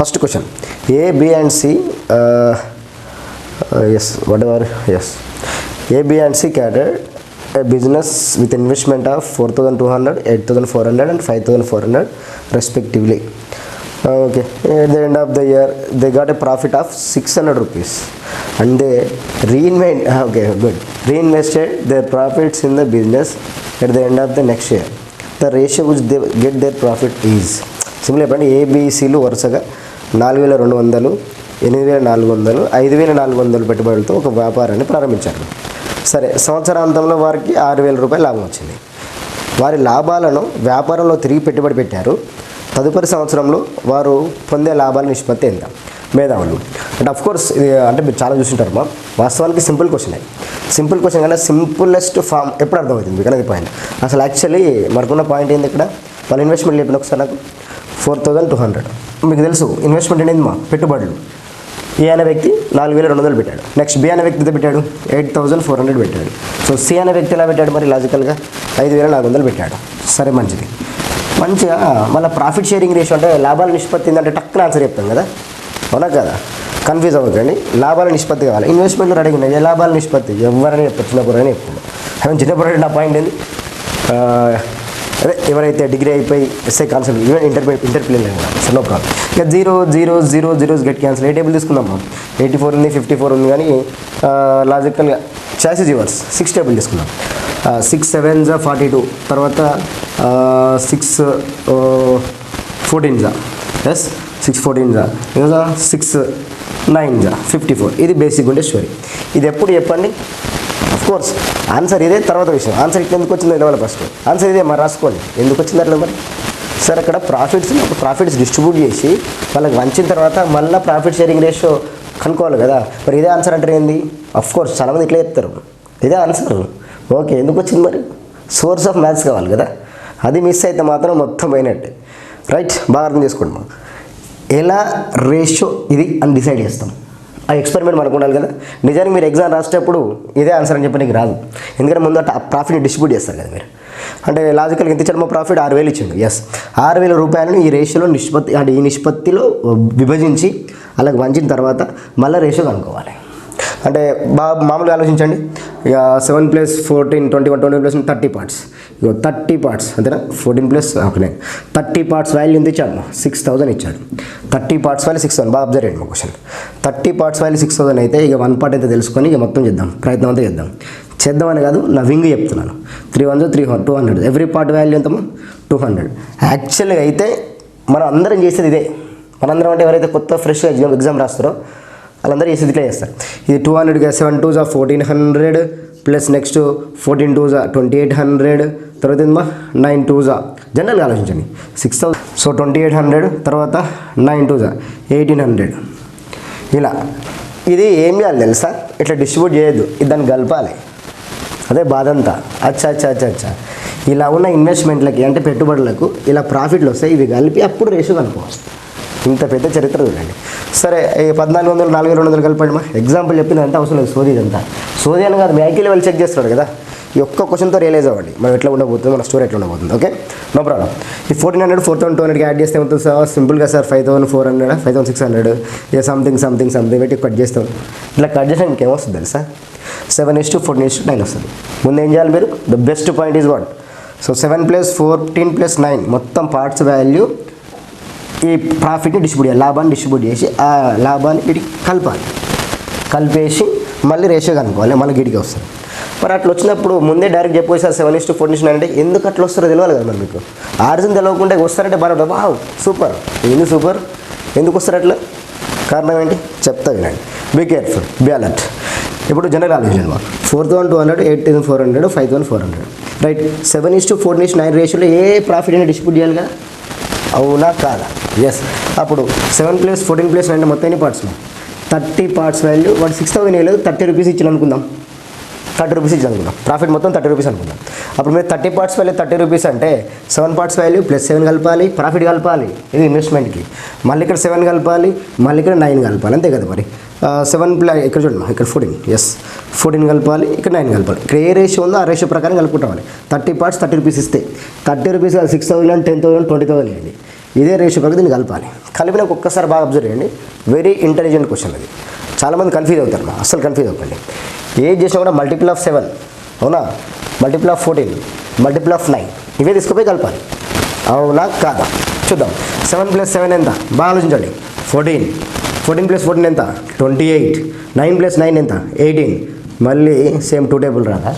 First question, A, B and C, yes, whatever, yes. A, B and C catered a business with investment of 4,200, 8,400 and 5,400 respectively. Okay, at the end of the year, they got a profit of 600 rupees and they reinvested their profits in the business at the end of the next year. The ratio which they get their profit is, simple చెప్పండి, ఏబిసిలు వరుసగా 4,200, 8,400, 5,400 పెట్టుబడులతో ఒక వ్యాపారాన్ని ప్రారంభించారు. సరే, సంవత్సరాంతంలో వారికి 6,000 రూపాయలు లాభం వచ్చింది. వారి లాభాలను వ్యాపారంలో తిరిగి పెట్టుబడి పెట్టారు. తదుపరి సంవత్సరంలో వారు పొందే లాభాల నిష్పత్తి ఎంత? మేధావులు అంటే అఫ్కోర్స్ ఇది అంటే మీరు చాలా చూసింటారు మా, వాస్తవానికి సింపుల్ క్వశ్చన్. సింపుల్ క్వశ్చన్ కన్నా సింపులెస్ట్ ఫామ్ ఎప్పుడు అర్థమవుతుంది మీకు అనేది పాయింట్. అసలు యాక్చువల్లీ మనకున్న పాయింట్ ఏంది ఇక్కడ, వాళ్ళ ఇన్వెస్ట్మెంట్ చెప్పిన ఒకసారి నాకు 4,200. మీకు తెలుసు ఇన్వెస్ట్మెంట్ అనేది మా పెట్టుబడులు. ఏ అనే వ్యక్తి 4,200 పెట్టాడు. నెక్స్ట్ బి అనే వ్యక్తి ఎంత పెట్టాడు? 8,400 పెట్టాడు. సో సి అనే వ్యక్తి ఎలా పెట్టాడు మరి లాజికల్గా? 5,400 పెట్టాడు. సరే, మంచిది. మంచిగా మళ్ళీ ప్రాఫిట్ షేరింగ్ రేషియో అంటే లాభాల నిష్పత్తి ఏంటంటే టక్కున ఆన్సర్ చెప్తాం కదా, అవునా కదా? కన్ఫ్యూజ్ అవ్వకండి, లాభాల నిష్పత్తి కావాలి. ఇన్వెస్ట్మెంట్లో రెడీ ఉన్నాయి, ఏ లాభాల నిష్పత్తి ఎవరైనా చెప్తారు, చిన్నపురైనా చెప్తుంది. అదే చిన్నపురం నా పాయింట్ ఏంది, అదే ఎవరైతే డిగ్రీ అయిపోయి ఎస్ఐ కాన్సెప్ట్ ఈవెన్ ఇంటర్ప్లేన్ సో నో ప్రాబ్లం. ఇక 0 0 0 0 గెట్ క్యాన్సిల్. ఏ టేబుల్ తీసుకుందాం మనం? 84 ఉంది, 54 ఉంది, కానీ లాజికల్గా చాయిసెస్ ఇవ్వర్స్ 6 టేబుల్ తీసుకుందాం. 6 7 42, తర్వాత 6 14 ఎస్ 6 14 ఇంకా 6 9 54. ఇది బేసిక్ ఉండే స్టోరీ. ఇది ఎప్పుడు చెప్పండి? కోర్స్ ఆన్సర్ ఇదే, తర్వాత విషయం. ఆన్సర్ ఇట్లా ఎందుకు వచ్చిందో ఇవ్వాలి ఫస్ట్. ఆన్సర్ ఇదే మరి రాసుకోండి, ఎందుకు వచ్చింది అట్లా మరి. సార్ అక్కడ ప్రాఫిట్స్ డిస్ట్రిబ్యూట్ చేసి వాళ్ళకి వంచిన తర్వాత మళ్ళీ ప్రాఫిట్ షేరింగ్ రేషియో కనుక్కోవాలి కదా. మరి ఇదే ఆన్సర్ అంటే ఏంది? కోర్స్ చాలామంది ఇట్లా చెప్తారు, ఇదే ఆన్సర్. ఓకే, ఎందుకు వచ్చింది మరి? సోర్స్ ఆఫ్ మ్యాథ్స్ కావాలి కదా, అది మిస్ అయితే మాత్రం మొత్తం పోయినట్టే. రైట్, బాగా అర్థం చేసుకోండి. మనం ఎలా రేషియో ఇది అని డిసైడ్ చేస్తాం, ఆ ఎక్స్పెరిమెంట్ మనకు ఉండాలి కదా. నిజానికి మీరు ఎగ్జామ్ రాసేటప్పుడు ఇదే ఆన్సర్ అని చెప్పడానికి రాదు, ఎందుకంటే ముందు ఆ ప్రాఫిట్ని డిస్ట్రిబ్యూట్ చేస్తారు కదా మీరు. అంటే లాజికల్గా ఎంత ఇచ్చాడు? మా ప్రాఫిట్ 6,000 ఇచ్చిండు. ఎస్, 6,000 రూపాయలను ఈ రేషియోలో నిష్పత్తి అంటే ఈ నిష్పత్తిలో విభజించి అలాగ వంచిన తర్వాత మళ్ళీ రేషియో కనుక్కోవాలి. అంటే మామూలుగా ఆలోచించండి. ఇక 7 + 14 21 20 + 30 పార్ట్స్. ఇక 30 పార్ట్స్ అంతేనా? 14 + 30 పార్ట్స్ వాల్యూ ఎంత ఇచ్చాడు? 6,000 ఇచ్చాడు. 30 పార్ట్స్ వాల్యూ 6,000. బాగా అబ్జర్వ్ చేయండి మా క్వశ్చన్. 30 పార్ట్స్ వాల్యూ 6,000 అయితే ఇక 1 పార్ట్ అయితే తెలుసుకొని ఇక మొత్తం చేద్దాం, ప్రయత్నం అంతా చేద్దామని కాదు, నా వింగ్ చెప్తున్నాను. 3 1 200. ఎవ్రీ పార్ట్ వాల్యూ ఎంత? 200. యాక్చువల్గా అయితే మనం అందరం చేసేది ఇదే. మనందరం అంటే ఎవరైతే కొత్త ఫ్రెష్గా ఎగ్జామ్ రాస్తారో వాళ్ళందరూ చేసేది ఇట్లా చేస్తారు. ఇది 200 7 2 1400 ప్లస్ నెక్స్ట్ 14 2 2800, తర్వాత ఏందమ్మా 9 2 జనరల్గా ఆలోచించండి 6,000. సో 2800 తర్వాత 9 2 1800. ఇలా ఇది ఏం చేయాలి తెలుసా? ఇట్లా డిస్ట్రిబ్యూట్ చేయొద్దు, ఇది దాన్ని కలపాలి. అదే బాధ అంతా. అచ్చా ఇలా ఉన్న ఇన్వెస్ట్మెంట్లకి అంటే పెట్టుబడులకు ఇలా ప్రాఫిట్లు వస్తాయి, ఇవి కలిపి అప్పుడు రేషియో కనుక్కోవచ్చు. ఇంత పెద్ద చరిత్ర చూడండి. సరే, 1,400 4,200 కలిపండి. మా ఎగ్జాంపుల్ చెప్పింది అంతా అవసరం లేదు, సోది ఇదంతా. సోది అని కాదు, మీ ఐక్యూ లెవెల్ చెక్ చేస్తున్నాడు కదా. ఈ ఒక్క క్వశ్చన్తో రియలైజ్ అవ్వండి మనం ఎట్లా ఉండబోతుంది, మన స్టోరీ ఎట్లా ఉండబోతుంది. Okay, no problem. ఈ 1400 4,200కి యాడ్ చేస్తే ఏమవుతుంది సార్? సింపుల్గా సార్ 5,400 5,600 ఇక సంథింగ్ పెట్టి కట్ చేస్తాం. ఇట్లా కట్ చేసినా ఇంకేమొస్తుంది తెలుసా? 7:14:9 వస్తుంది. ముందు ఏం చేయాలి మీరు? The best point is what? So 7 + 14 + 9 మొత్తం పార్ట్స్ వాల్యూ ఈ ప్రాఫిట్ని డిస్ట్రిబ్యూట్ చేయాలి, లాభాన్ని డిస్ట్రిబ్యూట్ చేసి ఆ లాభాన్ని వీటికి కలిపేసి మళ్ళీ రేషియో కనుక్కోవాలి, మళ్ళీ గిడికి వస్తుంది. మరి అట్లా వచ్చినప్పుడు ముందే డైరెక్ట్ చెప్పేసి సార్ 7:14:9 అంటే ఎందుకు అట్లా వస్తారో తెలియాలి కదా మరి మీకు. ఆరిజిన్ తెలియకుండా వస్తారంటే బాగా వావ్ సూపర్, ఏంది సూపర్, ఎందుకు వస్తారు అట్లా? కారణం ఏంటి చెప్తా వినండి. Be careful, be alert. ఇప్పుడు జనరల్ ఆలోచన 4,200 8,400 5,400 రైట్. 7:14:9 రేషియోలో ఏ ప్రాఫిట్ అయినా డిస్ట్రిబ్యూట్ చేయాలి కదా, అవునా కాదా? ఎస్. అప్పుడు 7 + 14 + 9 మొత్తం ఎన్ని పార్ట్స్? 30 parts value. వాడు 6,000 వేయలేదు, 30 రూపీస్ ఇచ్చిన అనుకుందాం. 30 రూపీస్ ఇచ్చి అనుకుందాం, ప్రాఫిట్ మొత్తం 30 రూపీస్ అనుకుందాం. అప్పుడు మీరు 30 పార్ట్స్ వాల్యూ 30 రూపీస్ అంటే 7 పార్ట్స్ వాల్యూ + 7 కలపాలి, ప్రాఫిట్ కలపాలి, ఇది ఇన్వెస్ట్మెంట్కి. మళ్ళీ ఇక్కడ 7 కలపాలి, మళ్ళీ ఇక్కడ 9 కలపాలి, అంతే కదా మరి. 7 ఇక్కడ చూడండి, ఇక్కడ 14 ఎస్ 14 కలపాలి, ఇక్కడ 9 కలపాలి. ఇక్కడ ఏ రేషియో ఉందో ఆ రేషియో ప్రకారం కలుపుకుంటామని. 30 పార్ట్స్ 30 రూపీస్ ఇస్తే 30 రూపీస్ 6,000 10,000 20,000 ఇవ్వండి. ఇదే రేషియో ప్రకారం దీన్ని కలపాలి. కలిపినాక ఒక్కసారి బాగా అబ్జర్వ్ చేయండి. వెరీ ఇంటెలిజెంట్ క్వశ్చన్ అది. చాలామంది కన్ఫ్యూజ్ అవుతారు. అస్సలు కన్ఫ్యూజ్ అవ్వకండి. ఏది చేసినా కూడా మల్టిపుల్ ఆఫ్ 7 అవునా, మల్టిపుల్ ఆఫ్ 14, మల్టిపుల్ ఆఫ్ 9 ఇవే తీసుకుపోయి కలపాలి. అవునా కాదా చూద్దాం. 7 + 7 ఎంత బాగా ఆలోచించండి. 14, 14 + 14 ఎంత 28, 9 + 9 ఎంత 18. మళ్ళీ సేమ్ 2 టేబుల్ రాదా?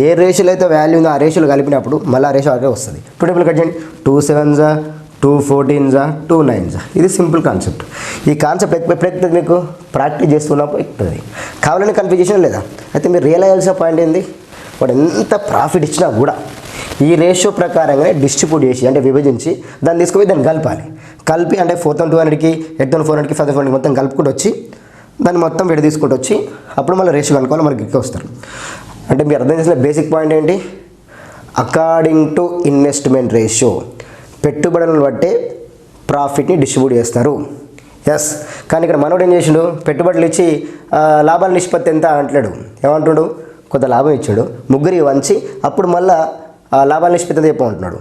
ఏ రేషియోలో అయితే వాల్యూ ఉందో ఆ రేషియోలో కలిపినప్పుడు మళ్ళీ ఆ రేషియో అదే వస్తుంది. 2 టేబుల్ కట్ చేయండి. 2 7s 2 14s 2 9s. ఇది సింపుల్ కాన్సెప్ట్. ఈ కాన్సెప్ట్ ఎప్పుడు ఎక్కుతుంది మీకు? ప్రాక్టీస్ చేస్తున్నప్పుడు ఎక్కుతుంది. కావాలని కన్ఫ్యూజన్ లేదా? అయితే మీరు రియలైజ్ చేయాల్సిన పాయింట్ ఏంది? వాడు ఎంత ప్రాఫిట్ ఇచ్చినా కూడా ఈ రేషియో ప్రకారంగానే డిస్ట్రిబ్యూట్ చేసి అంటే విభజించి దాన్ని తీసుకుపోయి దాన్ని కలపాలి. కలిపి అంటే 4200కి 8400కి 5400కి మొత్తం కలుపుకుంటూ వచ్చి దాన్ని మొత్తం విడ తీసుకుంటూ వచ్చి అప్పుడు మళ్ళీ రేషియో కనుక్కోవాలి. మనకి ఎక్కువ వస్తారు. అంటే మీరు అర్థం చేసిన బేసిక్ పాయింట్ ఏంటి? అకార్డింగ్ టు ఇన్వెస్ట్మెంట్ రేషియో పెట్టుబడులను బట్టే ప్రాఫిట్ని డిస్ట్రిబ్యూట్ చేస్తారు. ఎస్, కానీ ఇక్కడ మనోడు ఏం చేసిండు? పెట్టుబడులు ఇచ్చి లాభాల నిష్పత్తి ఎంత అంటాడు. ఏమంటున్నాడు? కొంత లాభం ఇచ్చాడు, ముగ్గురికి వంచి అప్పుడు మళ్ళీ లాభాల నిష్పత్తి చెప్పమంటున్నాడు.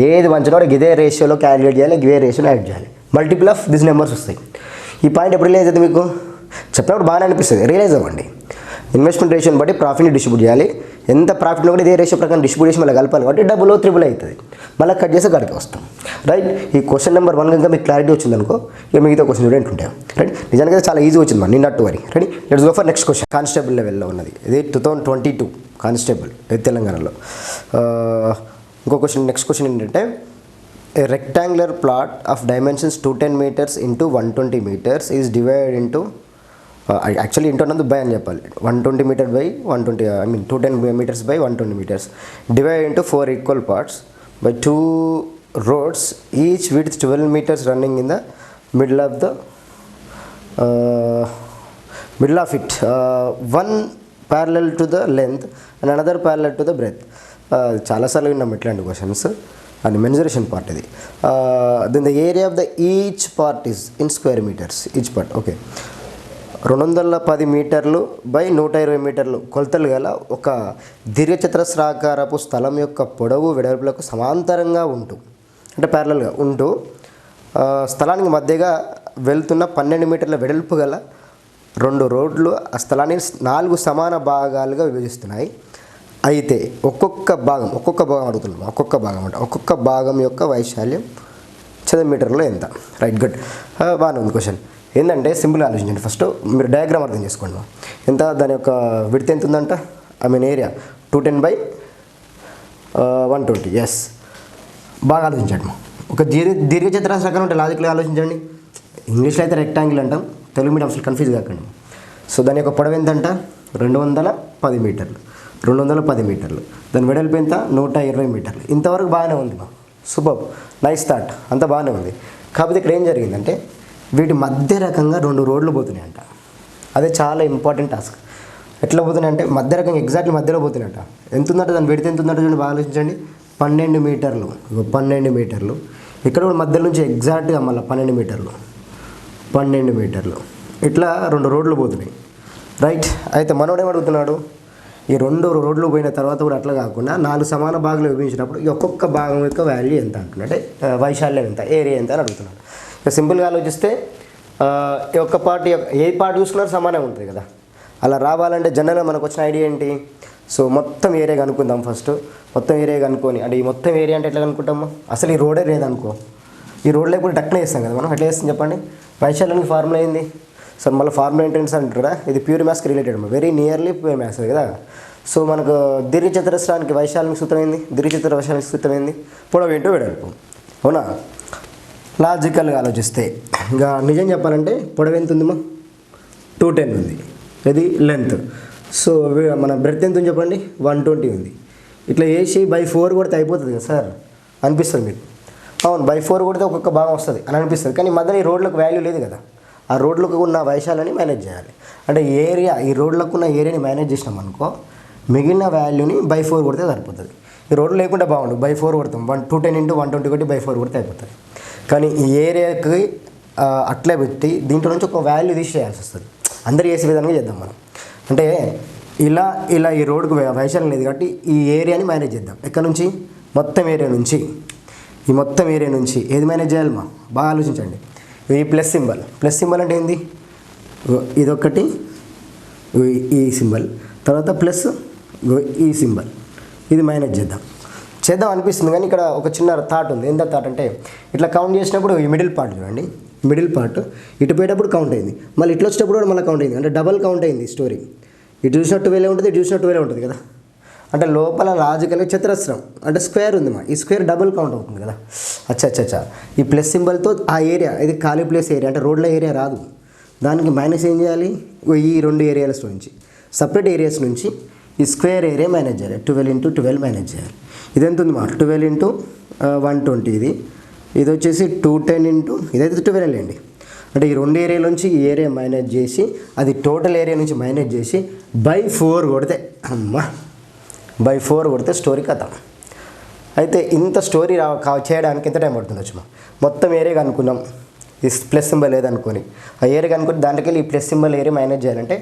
ఏది వంచినోడు ఇదే రేషియోలో క్యాలిక్యులేట్ చేయాలి, ఇదే రేషియోలో యాడ్ చేయాలి. మల్టిపుల్ ఆఫ్ దిస్ నెంబర్స్ వస్తాయి. ఈ పాయింట్ ఎప్పుడు రిలైజ్ అవుతుంది మీకు? చెప్పినప్పుడు బాగానే అనిపిస్తుంది, రియలైజ్ అవ్వండి. ఇన్వెస్ట్మెంట్ రేషియోని బట్టి ప్రాఫిట్ని డిస్ట్రిబ్యూట్ చేయాలి. ఎంత ప్రాఫిట్ కూడా ఇదే రేషియో ప్రకారం డిస్ట్రిబ్యూట్ చేసి మళ్ళీ కలపాలి. కాబట్టి డబుల్ త్రిబుల్ అవుతుంది. మళ్ళీ కట్ చేసి గడికి వస్తాం. రైట్, ఈ క్వశ్చన్ నెంబర్ 1 కనుక మీకు క్లారిటీ వచ్చిందనుకో ఇక మిగతా క్వశ్చన్ చూడండి ఉంటాయి. రైట్, నిజానికి చాలా ఈజీ వచ్చింది మన నిన్నట్టు వరి. Ready, let's go for next question. Constable లెవెల్లో ఉన్నది ఇది 2022 కానిస్టేబుల్ తెలంగాణలో. ఇంకో క్వశ్చన్, నెక్స్ట్ క్వశ్చన్ ఏంటంటే a rectangular plot of dimensions 210 meters into 120 meters is divided into actually into అన్నది బై అని చెప్పాలి. 120 meters by 120 210 meters by 120 meters divide into 4 equal parts by 2 roads each width 12 meters running in the middle of it, one parallel to the length and another parallel to the breadth. చాలాసార్లు విన్నాం ఇట్లాంటి questions. అది mensuration part ఇది. Then the area of the each part is in square meters. Each part okay 210 మీటర్లు by 120 మీటర్లు కొలతలు గల ఒక దీర్ఘచతురస్రాకారపు స్థలం యొక్క పొడవు వెడల్పులకు సమాంతరంగా ఉంటూ అంటే ప్యారలల్గా ఉంటూ స్థలానికి మధ్యగా వెళ్తున్న 12 మీటర్ల వెడల్పు గల 2 రోడ్లు ఆ స్థలాన్ని 4 సమాన భాగాలుగా విభజిస్తున్నాయి. అయితే ఒక్కొక్క భాగం అడుగుతున్నాం. ఒక్కొక్క భాగం యొక్క వైశాల్యం చదరపు మీటర్లో ఎంత? రైట్, గుడ్, బాగానే ఉంది క్వశ్చన్. ఏంటంటే సింపుల్గా ఆలోచించండి. ఫస్ట్ మీరు డయాగ్రామ్ అర్థం చేసుకోండి. ఎంత దాని యొక్క విడ్త్ ఎంత ఉందంట? Area 210 by 120. ఎస్, బాగా ఆలోచించండి. ఒక దీర్ఘచతురస్రాకారం అంటే లాజిక్గా ఆలోచించండి. ఇంగ్లీష్లో అయితే రెక్టాంగిల్ అంటాం, తెలుగు మీడియం అసలు కన్ఫ్యూజ్ కాకండి. సో దాని యొక్క పొడవు ఎంతంట? 210 మీటర్లు. 210 మీటర్లు. దాని వెడల్పు ఎంత? 120 మీటర్లు. ఇంతవరకు బాగానే ఉంది. సూపర్, నైస్ థాట్, అంతా బాగానే ఉంది. కాకపోతే ఇక్కడ ఏం జరిగిందంటే వీటి మధ్య రకంగా 2 రోడ్లు పోతున్నాయంట. అదే చాలా ఇంపార్టెంట్ టాస్క్. ఎట్లా పోతున్నాయి అంటే మధ్య రకంగా ఎగ్జాక్ట్లీ మధ్యలో పోతున్నాయంట. ఎంత ఉందంటే దాని విడత ఎంత ఉందంటే చూడండి, బాగా ఆలోచించండి. 12 మీటర్లు. 12 మీటర్లు. ఇక్కడ కూడా మధ్య నుంచి ఎగ్జాక్ట్గా మళ్ళీ 12 మీటర్లు. ఇట్లా 2 రోడ్లు పోతున్నాయి. రైట్, అయితే మనోడు ఏమడుగుతున్నాడు? ఈ 2 రోడ్లు పోయిన తర్వాత కూడా అట్లా కాకుండా 4 సమాన భాగాలు విభజించినప్పుడు ఈ ఒక్కొక్క భాగం యొక్క వాల్యూ ఎంత అంటున్నాడు, అంటే వైశాల్యం ఎంత, ఏరియా ఎంత అని అడుగుతున్నాడు. ఇక సింపుల్గా ఆలోచిస్తే ఈ ఒక్క పార్ట్ ఏ పార్ట్ చూసుకున్నారు సమానంగా ఉంటుంది కదా. అలా రావాలంటే జనరల్గా మనకు వచ్చిన ఐడియా ఏంటి? సో మొత్తం ఏరియా కనుక్కుందాం ఫస్ట్. మొత్తం ఏరియా కనుక్కొని, అంటే ఈ మొత్తం ఏరియా అంటే ఎట్లా కనుక్కుంటాము? అసలు ఈ రోడే లేదనుకో, ఈ రోడ్ లేకపోతే టక్నే చేస్తాం కదా మనం. ఎట్లా చేస్తాం చెప్పండి? వైశాల్యానికి ఫార్ములా ఏంది? సో మళ్ళీ ఫార్ములా ఏంటంటే అంటారా, ఇది ప్యూర్ మ్యాథ్స్కి related, very nearly pure maths కదా. సో మనకు దీర్ఘచతురస్రానికి వైశాల్యానికి సూత్రం ఏంది? దీర్ఘచతుర వైశాల్యానికి సూత్రం ఏంది? పొడవు ఏంటో వెడల్పు. అవునా? లాజికల్గా ఆలోచిస్తే ఇంకా నిజం చెప్పాలంటే పొడవు ఎంత ఉందమ్మా? 210 ఉంది. ఇది లెంత్. సో మన బ్రెడ్త్ ఎంత ఉంది చెప్పండి? 120 ఉంది. ఇట్లా వేసి బై 4 కొడితే అయిపోతుంది కదా సార్ అనిపిస్తుంది మీకు. అవును, బై 4 కొడితే ఒక్కొక్క భాగం వస్తుంది అని అనిపిస్తుంది. కానీ మధ్యలో ఈ రోడ్లకు వాల్యూ లేదు కదా. ఆ రోడ్లకు ఉన్న వైశాల్యాన్ని మేనేజ్ చేయాలి. అంటే ఏరియా, ఈ రోడ్లకు ఉన్న ఏరియాని మేనేజ్ చేసినాం అనుకో, మిగిలిన వాల్యూని బై 4 కొడితే సరిపోతుంది. ఈ రోడ్లు లేకుండా బాగుండు, బై 4 కొడతాం. 210 into 120 కొట్టి బై 4 కొడితే అయిపోతుంది. కానీ ఈ ఏరియాకి అట్లే పెట్టి దీంట్లో నుంచి ఒక వాల్యూ తీసేయాల్సి వస్తుంది. అందరు చేసే విధంగా చేద్దాం మనం. అంటే ఇలా ఈ రోడ్డుకు వైశాల్యం లేదు కాబట్టి ఈ ఏరియాని మేనేజ్ చేద్దాం. ఎక్కడి నుంచి? మొత్తం ఏరియా నుంచి ఈ మొత్తం ఏరియా నుంచి ఏది మైనస్ చేయాలమ్మా బాగా ఆలోచించండి. ఈ ప్లస్ సింబల్ అంటే ఏంది, ఇదొకటి ఈ సింబల్, తర్వాత ప్లస్ ఈ సింబల్, ఇది మైనస్ చేద్దాం అనిపిస్తుంది. కానీ ఇక్కడ ఒక చిన్న థాట్ ఉంది. ఎంత థాట్ అంటే ఇట్లా కౌంట్ చేసినప్పుడు ఈ మిడిల్ పార్ట్ చూడండి, మిడిల్ పార్ట్ ఇటు పోయేటప్పుడు కౌంట్ అయింది, మళ్ళీ ఇట్లా వచ్చేటప్పుడు కూడా మళ్ళీ కౌంట్ అయింది, అంటే డబల్ కౌంట్ అయింది స్టోరీ. ఇటు చూసిన 12 ఉంటుంది, ఇటు చూసిన 12 ఉంటుంది కదా. అంటే లోపల లాజికల్గా చతురస్రం అంటే స్క్వేర్ ఉంది ఈ స్క్వేర్ డబుల్ కౌంట్ అవుతుంది కదా. అచ్చా ఈ ప్లస్ సింబల్తో ఆ ఏరియా ఇది ఖాళీ ప్లేస్ ఏరియా అంటే రోడ్ల ఏరియా రాదు, దానికి మైనస్ ఏం చేయాలి, ఈ 2 ఏరియాస్ నుంచి సపరేట్ ఏరియాస్ నుంచి ఈ స్క్వేర్ ఏరియా మేనేజ్ చేయాలి. 12 × 12 మేనేజ్ చేయాలి. ఇది ఎంత ఉంది 12 × 120, ఇది వచ్చేసి 210 ఇదైతే 12 అండి. అంటే ఈ 2 ఏరియాల నుంచి ఈ ఏరియా మైనస్ చేసి అది టోటల్ ఏరియా నుంచి మైనస్ చేసి /4 కొడితే /4 కొడితే స్టోరీ కథ. అయితే ఇంత స్టోరీ చేయడానికి ఎంత టైం పడుతుంది వచ్చి మొత్తం ఏరియా కనుక్కున్నాం, ఈ ప్లస్ సింబల్ ఏదనుకొని ఆ ఏరియా కనుక్కొని దాంట్లోకి వెళ్ళి ఈ ప్లస్ సింబల్ ఏరియా మైనస్ చేయాలంటే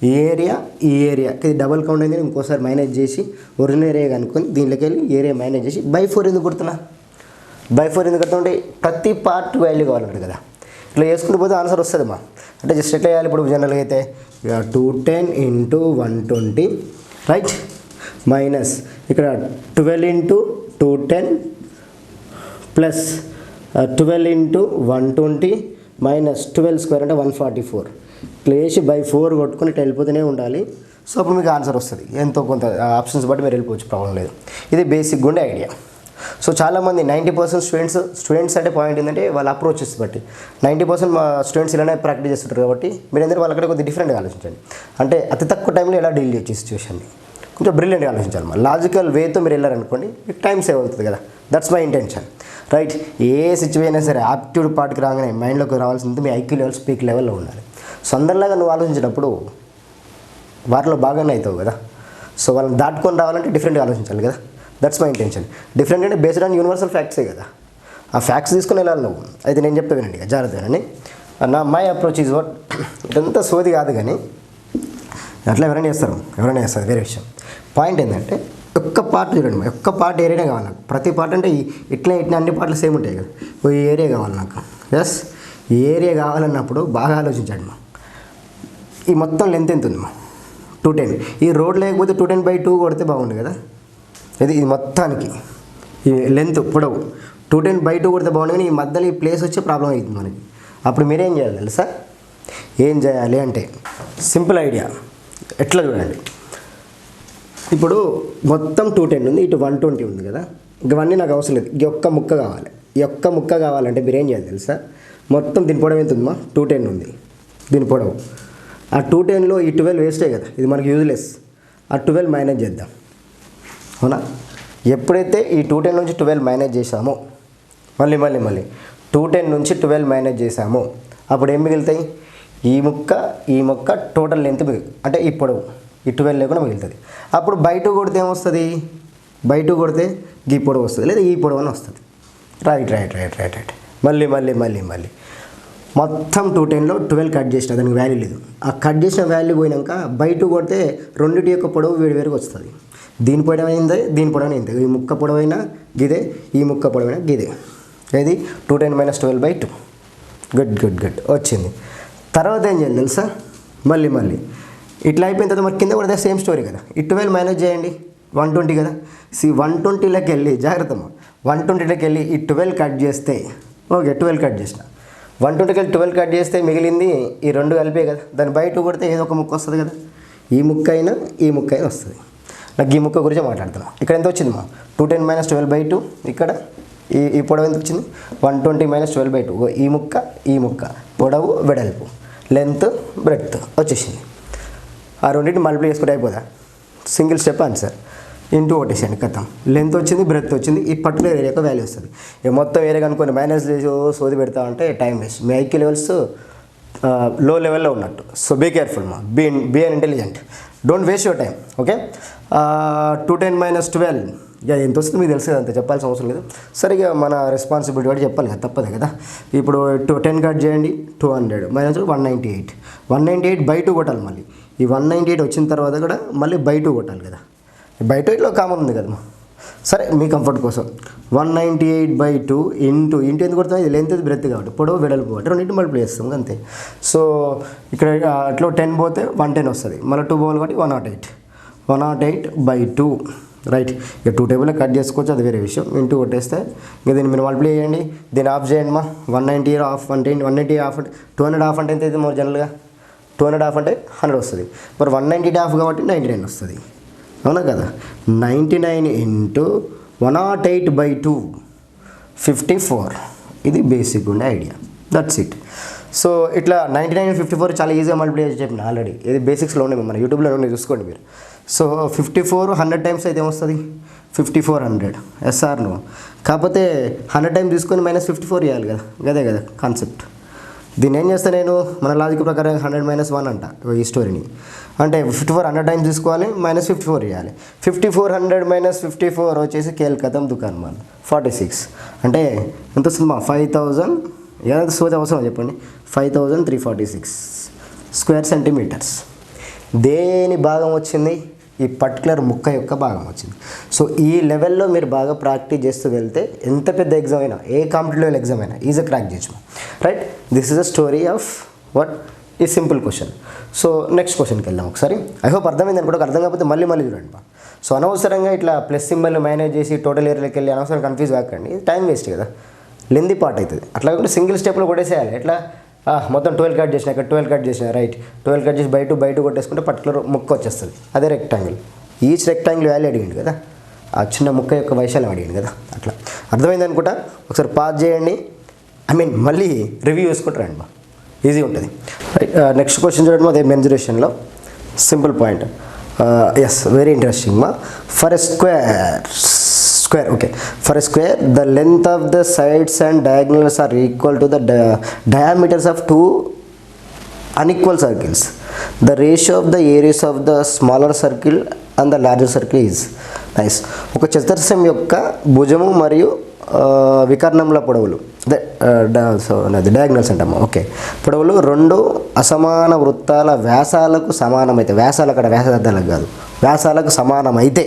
ఈ ఏరియా ఇది డబల్ కౌంట్ అయింది, ఇంకోసారి మైనస్ చేసి ఒరిజినల్ ఏరియా కనుక్కొని దీంట్లోకి వెళ్ళి ఏరియా మైనస్ చేసి /4 ఎందుకు కొడుతున్నా, /4 ఎందుకు కొడుతుంటే ప్రతి పార్ట్ వాల్యూ కావాలంటే కదా. ఇట్లా చేసుకుంటూ పోతే ఆన్సర్ వస్తుంది అంటే జస్ట్ ఎట్లా చేయాలి ఇప్పుడు జనరల్గా అయితే 210 × 120 రైట్, మైనస్ ఇక్కడ 12 × 210 ప్లస్ 12 × 120 మైనస్ 12² అంటే 144. ఇట్లా వేసి /4 కొట్టుకుని ఇట్లా వెళ్ళిపోతూనే ఉండాలి. సో అప్పుడు మీకు ఆన్సర్ వస్తుంది. ఎంతో కొంత ఆప్షన్స్ బట్టి మీరు వెళ్ళిపోవచ్చు, ప్రాబ్లం లేదు. ఇది బేసిక్ ఉండే ఐడియా. సో చాలామంది 90% స్టూడెంట్స్ అంటే పాయింట్ ఏంటంటే వాళ్ళ అప్రోచెస్ బట్టి 90% మా స్టూడెంట్స్ ఇలానే ప్రాక్టీస్ చేస్తుంటారు. కాబట్టి మీరు అందరూ వాళ్ళకంటే కొద్దిగా డిఫరెంట్గా ఆలోచించండి. అంటే అతి తక్కువ టైంలో ఎలా డీల్ చేయొచ్చు సిచ్యువేషన్ని కొంచెం బ్రిలియంట్గా ఆలోచించాలి. లాజికల్ వేతో మీరు వెళ్ళారనుకోండి మీకు టైం సేవ్ అవుతుంది కదా. That's my intention right. A situation అయినా సరే యాప్టిట్యూడ్ పార్ట్కి రాగానే మైండ్లోకి రావాల్సింది మీ ఐక్యూ లెవెల్ పీక్ లెవెల్లో ఉండాలి. సో అందరిలాగా నువ్వు ఆలోచించినప్పుడు వాటిలో బాగానే అవుతావు కదా. సో వాళ్ళని దాటుకొని రావాలంటే డిఫరెంట్గా ఆలోచించాలి కదా. That's my intention. డిఫరెంట్ అంటే బేస్డ్ ఆన్ యూనివర్సల్ ఫ్యాక్ట్సే కదా. ఆ ఫ్యాక్ట్స్ తీసుకొని వెళ్ళాలి నువ్వు. అయితే నేను చెప్తా వినండి ఇక జాగ్రత్తగానే. మై అప్రోచ్ ఈజ్ వాట్, ఇదంతా సోది కాదు కానీ అట్లా ఎవరైనా చేస్తారు వేరే విషయం. పాయింట్ ఏంటంటే ఒక్క పార్ట్ చూడండి, ఒక్క పార్ట్ ఏరియానే కావాలి నాకు. ప్రతి పార్ట్ అంటే ఇట్లా అన్ని పార్ట్లు సేమ్ ఉంటాయి కదా. ఈ ఏరియా కావాలి నాకు. ఎస్, ఈ ఏరియా కావాలన్నప్పుడు బాగా ఆలోచించండి ఈ మొత్తం లెంత్ ఎంత ఉంది 210. ఈ రోడ్ లేకపోతే 210/2 కొడితే బాగుండు కదా. ఇది మొత్తానికి ఈ లెంత్ పొడవు 210/2 కొడితే బాగుండు. కానీ ఈ మధ్యలో ఈ ప్లేస్ వచ్చే ప్రాబ్లం అవుతుంది మనకి. అప్పుడు మీరేం చేయాలి తెలుసా? ఏం చేయాలి అంటే సింపుల్ ఐడియా. ఎట్లా చూడండి, ఇప్పుడు మొత్తం 210 ఉంది, ఇటు 120 ఉంది కదా. ఇవన్నీ నాకు అవసరం లేదు, ఈ ఒక్క ముక్క కావాలి. ఈ ఒక్క ముక్క కావాలంటే మీరు ఏం చేయాలి తెలుసా? మొత్తం దీని పొడవు ఎంత ఉందమ్మా? 210 ఉంది దీని పొడవు. ఆ 210లో ఈ 12 వేస్టే కదా, ఇది మనకి యూజ్లెస్. ఆ 12 మైనస్ చేద్దాం, అవునా? ఎప్పుడైతే ఈ 210 నుంచి 12 మైనస్ చేసామో మళ్ళీ 210 నుంచి 12 మైనస్ చేసామో అప్పుడు ఏం మిగులుతాయి? ఈ ముక్క టోటల్ లెంత్ అంటే ఈ పొడవు ఈ 12 లేకుండా మిగులుతుంది. అప్పుడు /2 కొడితే ఏమొస్తుంది? /2 కొడితే ఈ పొడవు వస్తుంది, లేదా ఈ పొడవు అని వస్తుంది. రైట్. మళ్ళీ మొత్తం 210లో 12 కట్ చేసిన దానికి వాల్యూ లేదు. ఆ కట్ చేసిన వాల్యూ పోయినాక /2 కొడితే రెండింటి యొక్క పొడవు వేరువేరుగా వస్తుంది. దీని పొడవైందే, దీని పొడవైందే. ఈ ముక్క పొడవైనా గిదే, ఈ ముక్క పొడవైనా గిదే. ఇది 210 - 12/2. గుడ్ వచ్చింది. తర్వాత ఏం చేయాలి తెలుసా? మళ్ళీ ఇట్లా అయిపోయిన తర్వాత మరి కింద కూడా సేమ్ స్టోరీ కదా. ఈ 12 మైనస్ చేయండి, 120 కదా. 120లోకి వెళ్ళి జాగ్రత్తమ్మ, 120లోకి వెళ్ళి ఈ 12 కట్ చేస్తే ఓకే, 12 కట్ చేసిన 120కి వెళ్ళి 12 కట్ చేస్తే మిగిలింది ఈ 2 కలిపే కదా. దాని /2 కొడితే ఏదో ఒక ముక్క వస్తుంది కదా. ఈ ముక్క అయినా వస్తుంది. నాకు ఈ ముక్క గురించి మాట్లాడుతున్నాను. ఇక్కడ ఎంత వచ్చింది మా 210 - 12/2. ఇక్కడ ఈ పొడవు ఎంత వచ్చింది? 120 - 12/2. ఈ ముక్క పొడవు వెడల్పు లెంత్ బ్రెడ్త్ వచ్చేసింది. ఆ రెండింటిని మల్టిప్లై చేసుకుంటే అయిపోదా? Single step answer. ఇంటూ కొట్టేసాను కథం. లెంత్ వచ్చింది, బ్రెడ్త్ వచ్చింది, ఈ పర్టికులర్ ఏరియాకు వాల్యూ వస్తుంది. ఇక మొత్తం ఏరియా కనుక్కొని మైనస్ సోది పెడతా అంటే టైం వేస్ట్. మీ ఐక్యూ లెవెల్స్ లో లెవెల్లో ఉన్నట్టు. సో బీ కేర్ఫుల్ మా, be unintelligent, don't waste your time. Okay, 210 - 12 ఇక ఎంత వస్తుంది మీకు తెలుసు కదా, అంత చెప్పాల్సిన అవసరం లేదు. సరిగా మన రెస్పాన్సిబిలిటీ కూడా చెప్పాలి కదా, తప్పదు కదా. ఇప్పుడు 10 కట్ చేయండి, 200 - 198. 198/2 కొట్టాలి. మళ్ళీ ఈ 198 వచ్చిన తర్వాత కూడా మళ్ళీ /2 కొట్టాలి కదా. /2 ఇట్లా కామన్ ఉంది కదా. సరే మీ కంఫర్ట్ కోసం 198/2 ఇంటూ ఎందుకు కొడతాం, ఇది లెంత్ ఇది బ్రెత్ కాబట్టి పొడవు వెడల్పు కాబట్టి రెండింటి మల్టిప్లై చేస్తాం అంతే. సో ఇక్కడ అట్లా 10 పోతే 110 వస్తుంది, మళ్ళీ 2 పోవాలి కాబట్టి 108/2 రైట్. ఇక 2 టేబుల్లో కట్ చేసుకోవచ్చు, అది వేరే విషయం. ఇంటూ కొట్టేస్తే ఇంకా దీన్ని మీరు మల్టిప్లై చేయండి, దీన్ని ఆఫ్ చేయండి మా. 190 ఆఫ్ 180 ఆఫ్ అంటే 200 ఆఫ్ అంటే ఎంత అయితే మరి జనరల్గా 200 ఆఫ్ అంటే 100 వస్తుంది. మరి 190 ఆఫ్ కాబట్టి 99 వస్తుంది, అవునా కదా. 99 ఇంటూ 108/2 54. ఇది బేసిక్ ఉండే ఐడియా, దట్స్ ఇట్. సో ఇట్లా 99 54 చాలా ఈజీగా మల్టిప్లై చేసి చెప్పిన ఆల్రెడీ. ఇది బేసిక్స్లో ఉన్నాయి, మన యూట్యూబ్లో ఉన్నాయి, చూసుకోండి మీరు. సో 54 100 టైమ్స్ అయితే ఏమొస్తుంది 5400 ఎస్ఆర్ నో. కాకపోతే 100 టైమ్స్ తీసుకొని -54 చేయాలి కదా, అదే కదా కాన్సెప్ట్. దీన్ని ఏం చేస్తే నేను మన లాజిక్ ప్రకారం 100 - 1 అంట ఈ స్టోరీని. అంటే 54 100 టైమ్స్ తీసుకోవాలి, -54 చేయాలి. 5400 - 54 వచ్చేసి కేల్కతం దుకాన్ మాల్ 46. అంటే ఎంత వస్తుంది మా 5000. ఏదైతే సోది అవసరం చెప్పండి. 5346 స్క్వేర్ సెంటీమీటర్స్. దేని భాగం వచ్చింది, ఈ పర్టికులర్ ముక్క యొక్క భాగం వచ్చింది. సో ఈ లెవెల్లో మీరు బాగా ప్రాక్టీస్ చేస్తూ వెళ్తే ఎంత పెద్ద ఎగ్జామ్ అయినా, ఏ కాంపిటేటివ్ ఎగ్జామ్ అయినా ఈజీగా క్రాక్ చేయొచ్చు, right. This is a story of what ఈ సింపుల్ క్వశ్చన్. సో నెక్స్ట్ క్వశ్చన్కి వెళ్దాం ఒకసారి. ఐ హోప్ అర్థమైంది అనుకుంటే, అర్థం కాకపోతే మళ్ళీ చూడండి బా. సో అనవసరంగా ఇట్లా ప్లస్ సింబల్ మేనేజ్ చేసి టోటల్ ఏరియాలోకి వెళ్ళి అనవసరం కన్ఫ్యూజ్ కాకండి, టైం వేస్ట్ కదా, లెందీ పార్ట్ అవుతుంది. అట్లా కాకుండా సింగిల్ స్టెప్లో కొట్టేసేయాలి. ఎట్లా మొత్తం 12 కట్ చేసిన, ఇక్కడ 12 కట్ చేసిన, రైట్. 12 కట్ చేసి బయట కొట్టేసుకుంటే పర్టికులర్ ముక్క వచ్చేస్తుంది, అదే రెక్టాంగిల్. ఈచ్ రెక్టాంగిల్ వాల్యూ అడిగింది కదా, ఆ చిన్న ముక్క యొక్క వైశాల్యం అడిగింది కదా. అట్లా అర్థమైంది అనుకుంటా. ఒకసారి పాజ్ చేయండి, మళ్ళీ రివ్యూ చేసుకుంటారండి బా, ఈజీ ఉంటుంది. నెక్స్ట్ క్వశ్చన్ చూడడం అదే మెన్సురేషన్లో simple point. Yes, very interesting మా. For a square, okay, for a square the length of the sides and diagonals are equal to the diameters of two unequal circles. The ratio of the areas of the smaller circle and the larger circle is nice. ఒక చతురస్రం యొక్క భుజము మరియు వికర్ణముల పొడవులు, diagonals అంటాము. Okay, పొడవులు రెండు అసమాన వృత్తాల వ్యాసాలకు సమానమైతే, వ్యాసాలు అక్కడ వ్యాసార్థాలకు కాదు, వ్యాసాలకు సమానమైతే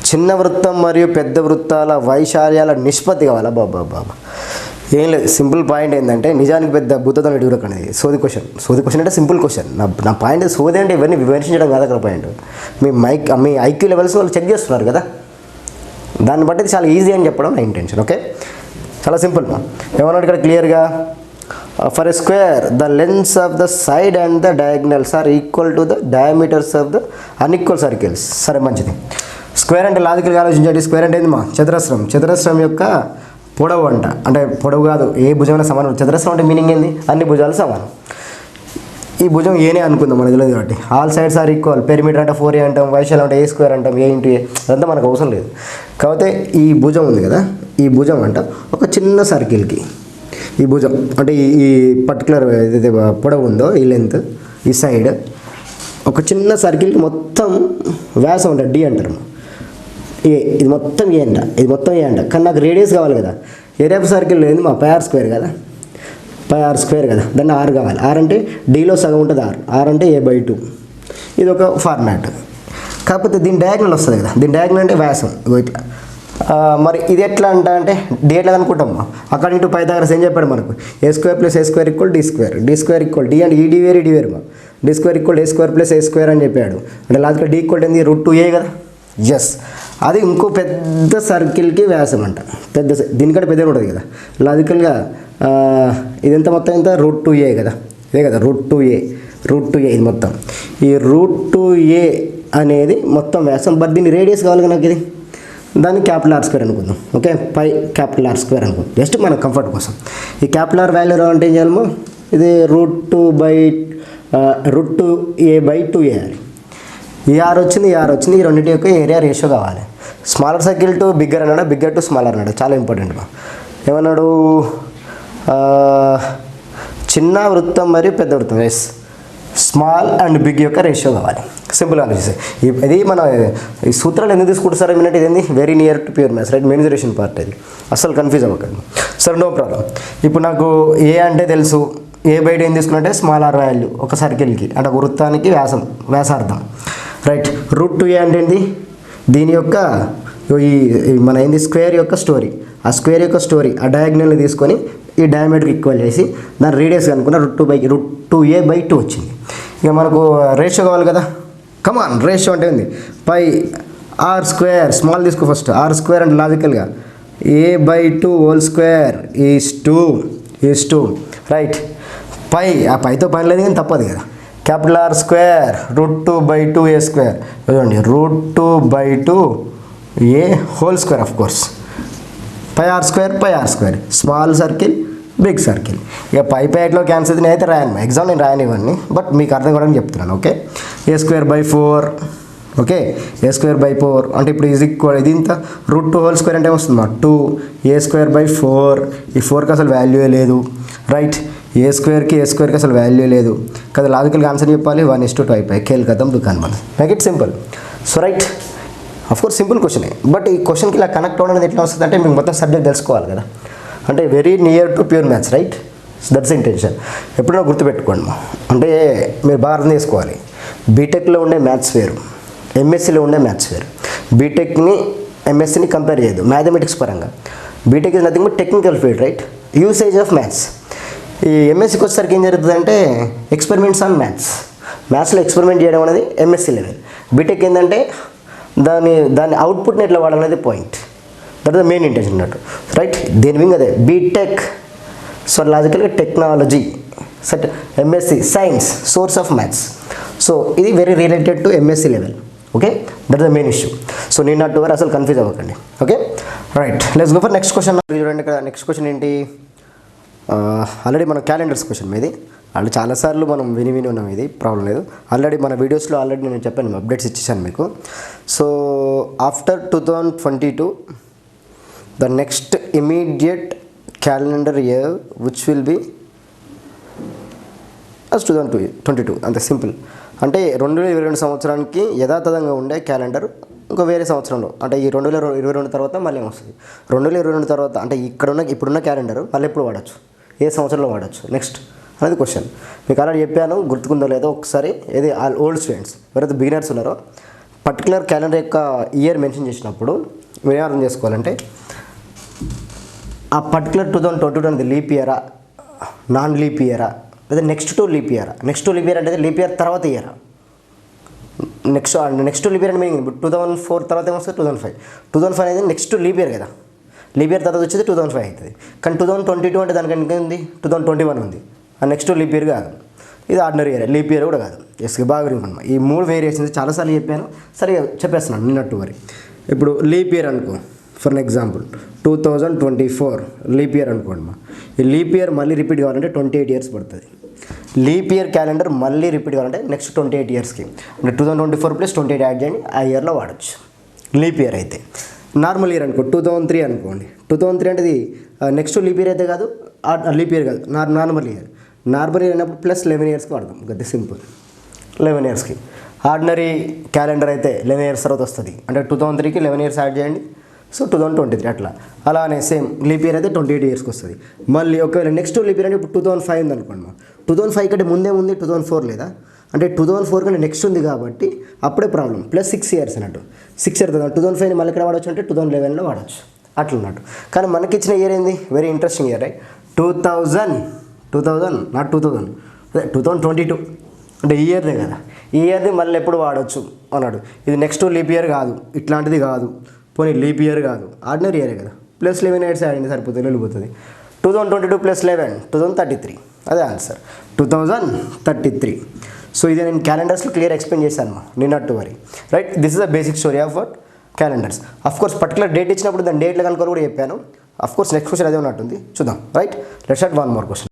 చిన్న వృత్తం మరియు పెద్ద వృత్తాల వైశాల్యాల నిష్పత్తి కావాలా. బాబా ఏం లేదు, సింపుల్ పాయింట్ ఏంటంటే, నిజానికి పెద్ద బుద్ధతనం ఎడుగురకు అనేది సోది క్వశ్చన్ అంటే సింపుల్ క్వశ్చన్. నా పాయింట్ సోది అంటే ఇవన్నీ వివరించడం కాదు అక్కడ పాయింట్. మీ ఐక్యూ లెవెల్స్ వాళ్ళు చెక్ చేస్తున్నారు కదా, దాన్ని బట్టి చాలా ఈజీ అని చెప్పడం నా ఇంటెన్షన్. ఓకే, చాలా సింపుల్. ఏమన్నాడు ఇక్కడ క్లియర్గా, for a square the lengths of the side and the diagonals are equal to the diameters of the unequal circles. సరే, మంచిది. స్క్వేర్ అంటే లాజికల్గా ఆలోచించండి. స్క్వేర్ అంటే ఏంది మా, చతురస్రం యొక్క పొడవు అంట. అంటే పొడవు కాదు, ఏ భుజమైనా సమానం. చతురస్రం అంటే మీనింగ్ ఏంది, అన్ని భుజాలు సమానం. ఈ భుజం ఏనే అనుకుందాం, మనకు తెలియదు కాబట్టి. All sides are equal. Perimeter అంటే 4a అంటాం, వైశాల్యం అంటే a² అంటాం, a × a. అదంతా మనకు అవసరం లేదు. కాకపోతే ఈ భుజం ఉంది కదా, ఈ భుజం అంట ఒక చిన్న సర్కిల్కి, ఈ భుజం అంటే ఈ పర్టికులర్ ఏదైతే పొడవు ఉందో, ఈ లెంత్, ఈ సైడ్ ఒక చిన్న సర్కిల్కి మొత్తం వ్యాసం ఉంటుంది, d అంటారు. ఇది మొత్తం ఏ అంట, ఇది మొత్తం ఏ అంట. కానీ నాకు రేడియస్ కావాలి కదా. ఏరియా ఆఫ్ సర్కిల్ ఏంది మా, πr² కదా, πr² కదా. దాన్ని r కావాలి. r అంటే డీలో సగం ఉంటుంది, r అంటే a/2. ఇది ఒక ఫార్మాట్. కాకపోతే దీని డయాగ్నల్ వస్తుంది కదా, దీని డయాగ్నల్ అంటే వ్యాసం ఇట్లా. మరి ఇది ఎట్లా అంటే d ఎట్లా అనుకుంటాం. అకార్డింగ్ టు పైథాగరస్ ఏం చెప్పాడు మనకు, a² + a² = d². d² d అంటే ఈ d వేరు మా, d² = a² + a² అని చెప్పాడు. అంటే లాజికల్ d = ఏంది, √2a కదా. ఎస్, అది ఇంకో పెద్ద సర్కిల్కి వ్యాసం అంట. దీనికంటే పెద్దగా ఉంటుంది కదా లాజికల్గా. ఇదంతా మొత్తం ఎంత, √2a కదా, ఇదే కదా √2a. ఇది మొత్తం ఈ √2a అనేది మొత్తం వ్యాసం. బట్ దీన్ని రేడియస్ కావాలి నాకు, ఇది దాన్ని R² అనుకుందాం. ఓకే, R² అనుకుందాం, జస్ట్ మన కంఫర్ట్ కోసం. ఈ R వాల్యూ అంటే ఏం చేయాలమో, ఇది √2a/2 వేయాలి. ఈ r వచ్చింది, ఈ రెండింటి యొక్క ఏరియా రేషియో కావాలి. స్మాలర్ సర్కిల్ టు బిగ్గర్ అన్నాడు, బిగ్గర్ టు స్మాలర్ అన్నాడు. చాలా ఇంపార్టెంట్. ఏమన్నాడు, చిన్న వృత్తం మరియు పెద్ద వృత్తం, ఎస్, స్మాల్ అండ్ బిగ్ యొక్క రేషియో కావాలి. సింపుల్ ఆలోచిస్తే ఇది మన ఈ సూత్రాలు ఎందుకు తీసుకుంటారు మినిట్, ఇదేంది very near to pure maths, right. Mensuration part ఇది, అసలు కన్ఫ్యూజ్ అవ్వకండి. సరే, నో ప్రాబ్లం. ఇప్పుడు నాకు ఏ అంటే తెలుసు, a/d ఏం తీసుకున్నట్టే స్మాల్ r వాల్యూ ఒక సర్కిల్కి, అంటే ఒక వృత్తానికి వ్యాసార్థం, రైట్. √2a అంటే ఏంటి, దీని యొక్క మన ఏంది స్క్వేర్ యొక్క స్టోరీ, ఆ స్క్వేర్ యొక్క స్టోరీ ఆ డయాగ్నల్ని తీసుకొని ఈ డయామీటర్ ఈక్వల్ చేసి దాని రేడియస్ కనుక్కున్న √2/2a/2 వచ్చింది. ఇక మనకు రేషియో కావాలి కదా, కమాన్ రేషియో అంటే ఉంది πr², స్మాల్ తీసుకో ఫస్ట్, r² అంటే లాజికల్గా a/2 రైట్. ఆ పైతో పని లేదు కానీ తప్పదు కదా, క్యాపిటల్ R² √2/2a², చూడండి √2/2a² of course, πr², small circle big circle. ఇక పైలో క్యాన్సర్ అయితే రాయను, ఎగ్జామ్ నేను రాయను ఇవన్నీ, బట్ మీకు అర్థం కావడానికి చెప్తున్నాను. ఓకే, a²/4, ఓకే a²/4 అంటే ఇప్పుడు ఈజ్ ఈక్వల్ ఇది ఇంత √2² అంటే వస్తుంది 2, a²/4, ఈ 4కి అసలు వాల్యూ లేదు రైట్, a²కి అసలు వాల్యూ లేదు కదా, లాజికల్గా ఆన్సర్ చెప్పాలి 1:2 అయిపోయి కేల్ కథం దుకాన్ బంద్, make it simple. So right, of course simple క్వశ్చనే, బట్ ఈ క్వశ్చన్కి ఇలా కనెక్ట్ అవ్వడం ఎట్లా వస్తుంది అంటే మీకు మొత్తం సబ్జెక్ట్ తెలుసుకోవాలి కదా, అంటే very near to pure maths right, that's intention. ఎప్పుడైనా గుర్తుపెట్టుకోండి, అంటే మీరు బాగా అర్థం చేసుకోవాలి, బీటెక్లో ఉండే మ్యాథ్స్ వేరు, ఎంఎస్సీలో ఉండే మ్యాథ్స్ వేరు. బీటెక్ని ఎంఎస్సీని కంపేర్ చేయదు మ్యాథమెటిక్స్ పరంగా. BTech is nothing but technical field right, usage of maths. ఈ ఎంఎస్సీకి వచ్చేసరికి ఏం జరుగుతుందంటే ఎక్స్పెరిమెంట్స్ ఆన్ మ్యాథ్స్లో ఎక్స్పెరిమెంట్ చేయడం అనేది ఎంఎస్సీ లెవెల్. బీటెక్ ఏంటంటే దాని అవుట్పుట్ని ఎట్లా వాడాలనేది point, that the main intention అన్నట్టు రైట్. దేని వింగ్ అదే బీటెక్, సో లాజికల్గా technology, set MSc science, source of maths. So ఇది very related to MSc level. Okay, that the main issue. So నేను నాట్ వరకు అసలు కన్ఫ్యూజ్ అవ్వకండి. Okay right, let's go for next question. చూడండి ఇక్కడ నెక్స్ట్ క్వశ్చన్ ఏంటి, ఆల్రెడీ మన క్యాలెండర్స్ క్వశ్చన్ మీది, ఆల్రెడీ చాలాసార్లు మనం విని ఉన్నాం, ఇది ప్రాబ్లం లేదు. ఆల్రెడీ మన వీడియోస్లో ఆల్రెడీ నేను చెప్పాను, అప్డేట్స్ ఇచ్చేసాను మీకు. So after 2022 the next immediate calendar year which will be 2022, అంతే సింపుల్. అంటే 2022 సంవత్సరానికి యథాతథంగా ఉండే క్యాలెండర్ ఇంకో వేరే సంవత్సరంలో, అంటే ఈ 2022 తర్వాత మళ్ళీ ఏమొస్తుంది, 2022 తర్వాత అంటే ఇప్పుడున్న క్యాలెండర్ మళ్ళీ ఎప్పుడు వాడచ్చు, ఏ సంవత్సరంలో వాడచ్చు నెక్స్ట్ అనేది క్వశ్చన్. మీకు ఆల్రెడీ చెప్పాను, గుర్తుకుందో లేదో ఒకసారి. ఏది ఓల్డ్ స్టూడెంట్స్ ఎవరైతే బిగినర్స్ ఉన్నారో పర్టికులర్ క్యాలెండర్ యొక్క ఇయర్ మెన్షన్ చేసినప్పుడు మీరు ఏం అర్థం చేసుకోవాలంటే ఆ పర్టికులర్ 2022 అనేది లీప్ ఇయరా, నాన్ లీప్ ఇయరా, లేదా నెక్స్ట్ టు లీప్ ఇయరా. నెక్స్ట్ టు లీప్ ఇయర్ అంటే లీప్ ఇయర్ తర్వాత ఇయరా, నెక్స్ట్ లీప్ ఇయర్ అంటే మీనింగ్ 2004 తర్వాత ఏమొస్తుంది 2005 అనేది నెక్స్ట్ లీప్ ఇయర్ కదా, లీప్ ఇయర్ తర్వాత వచ్చేది 2005 అవుతుంది. కానీ 2022 అంటే దానికంటే ఉంది 2021 ఉంది, ఆ నెక్స్ట్ లీప్ ఇయర్ కాదు, ఇది ఆర్డినరీ ఇయర్, లీప్ ఇయర్ కూడా కాదు. ఎస్కి బాగా అనమాట. ఈ 3 వేరియేషన్స్ చాలాసార్లు చెప్పాను, సరే చెప్పేస్తున్నాను నిన్నట్టు మరి. ఇప్పుడు లీప్ ఇయర్ అనుకో, ఫర్ ఎగ్జాంపుల్ 2024 లీప్ ఇయర్ అనుకోండి. ఈ లీప్ ఇయర్ మళ్ళీ రిపీట్ కావాలంటే 28 ఇయర్స్ పడుతుంది. లీప్ ఇయర్ క్యాలెండర్ మళ్ళీ రిపీట్ కావాలంటే నెక్స్ట్ 28 ఇయర్స్కి, అంటే 2024 + 28 యాడ్ చేయండి, ఆ ఇయర్లో వాడచ్చు లీప్ ఇయర్ అయితే. నార్మల్ ఇయర్ అనుకో 2003 అనుకోండి, 2003 అంటే ఇది నెక్స్ట్ లీప్ ఇయర్ అయితే కాదు, లీప్ ఇయర్ కాదు, నార్మల్ ఇయర్ అయినప్పుడు +11 ఇయర్స్కి వాడదాం, గది సింపుల్ 11 ఇయర్స్కి. ఆర్డినరీ క్యాలెండర్ అయితే 11 ఇయర్స్ తర్వాత వస్తుంది, అంటే 2003కి 11 ఇయర్స్ యాడ్ చేయండి, సో 2023 అట్లా. అలానే సేమ్ లీప్ ఇయర్ అయితే 28 ఇయర్స్కి వస్తుంది. మళ్ళీ ఒకవేళ నెక్స్ట్ లీప్ ఇయర్ అంటే ఇప్పుడు 2005 ఉంది అనుకోండి, 2005 కంటే ముందే ఉంది 2004 లేదా, అంటే 2004 కంటే నెక్స్ట్ ఉంది కాబట్టి అప్పుడే ప్రాబ్లం, +6 ఇయర్స్ అన్నట్టు. 6 ఇయర్స్ 2005 మళ్ళీ ఎక్కడ వాడచ్చు అంటే 2011లో వాడచ్చు అట్లా అన్నట్టు. కానీ మనకి ఇచ్చిన ఇయర్ ఏంది, very interesting year right, 2000 not 2000 అదే 2022, అంటే ఈ ఇయర్దే కదా, ఈ ఇయర్ది మళ్ళీ ఎప్పుడు వాడచ్చు అన్నాడు. ఇది నెక్స్ట్ లీప్ ఇయర్ కాదు, ఇట్లాంటిది కాదు, పోనీ లీప్ ఇయర్ కాదు, ఆర్డినరీ ఇయరే కదా, +11 ఇయర్స్ యాడ్ సరిపోతుంది, వెళ్ళిపోతుంది. 2022 + 11 2033, అదే ఆన్సర్ 2033. సో ఇది నేను క్యాలెండర్స్లో క్లియర్ ఎక్స్ప్లెయిన్ చేశాను నిన్నట్టు మరి right. This is the basic story of what calendars. Of course particular date ఇచ్చినప్పుడు దాని డేట్లో కనుక కూడా చెప్పాను. అఫ్కోర్స్ నెక్స్ట్ క్వశ్చన్ అదే ఉన్నట్టుంది, చూద్దాం right. Let's start one more question.